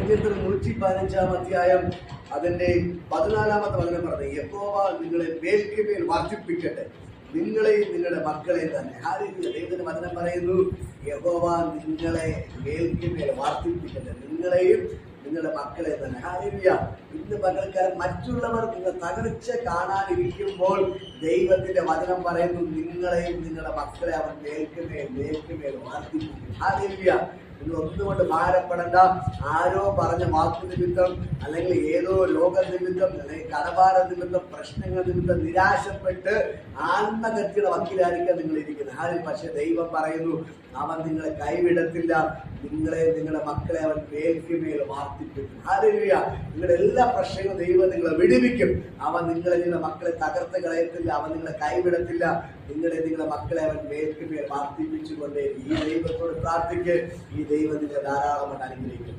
സങ്കീർത്തനം 115 അതിന്റെ 14 വചനം പറഞ്ഞു, യഹോവ നിങ്ങളെ മേൽക്കുമേൽ വർദ്ധിപ്പിക്കട്ടെ, നിങ്ങളെയും നിങ്ങളുടെ മക്കളെയും തന്നെ. ഹല്ലേലൂയ. ദൈവത്തിന്റെ വചനം പറയുന്നു, യഹോവ നിങ്ങളെ മേൽക്കുമേൽ വർദ്ധിപ്പിക്കട്ടെ, നിങ്ങളെയും നിങ്ങളുടെ മക്കളെ തന്നെ. ഹല്ലേലൂയ. ഇന്ന് പകൽക്കാലം മറ്റുള്ളവർ നിങ്ങൾ തകർച്ച കാണാനിരിക്കുമ്പോൾ ദൈവത്തിന്റെ വചനം പറയുന്നു, നിങ്ങളെയും നിങ്ങളുടെ മക്കളെ അവൻ മേൽക്കുമേൽ വർദ്ധിപ്പിക്കും. ഹല്ലേലൂയ. നിങ്ങൾ ഒന്നുകൊണ്ട് ഭാരപ്പെടേണ്ട. ആരോ പറഞ്ഞ വാക്കു നിമിത്തം, അല്ലെങ്കിൽ ഏതോ രോഗ നിമിത്തം, അല്ലെങ്കിൽ കടഭാര നിമിത്തം, പ്രശ്നങ്ങൾ നിമിത്തം നിരാശപ്പെട്ട് ആത്മഹത്യയുടെ വക്കീലായിരിക്കാൻ നിങ്ങൾ ഇരിക്കുന്നത്. പക്ഷെ ദൈവം പറയുന്നു, അവൻ നിങ്ങളെ കൈവിടത്തില്ല, നിങ്ങളെ നിങ്ങളുടെ മക്കളെ അവൻ മേൽക്കുമേൽ വർദ്ധിപ്പിക്കും. ഹല്ലേലൂയ. നിങ്ങളുടെ എല്ലാ പ്രശ്നങ്ങളും ദൈവം നിങ്ങളെ വിടുവിക്കും. അവൻ നിങ്ങളുടെ മക്കളെ തകർത്ത് കളയത്തില്ല, അവൻ നിങ്ങളെ കൈവിടത്തില്ല, നിങ്ങളുടെ മക്കളെ അവൻ മേൽക്കുമേൽ വർദ്ധിപ്പിച്ചുകൊണ്ടേ. ഈ ദൈവത്തോട് പ്രാർത്ഥിക്ക്. ഈ ദൈവം നിങ്ങളെ ധാരാളമായിട്ട് അനുഗ്രഹിക്കും.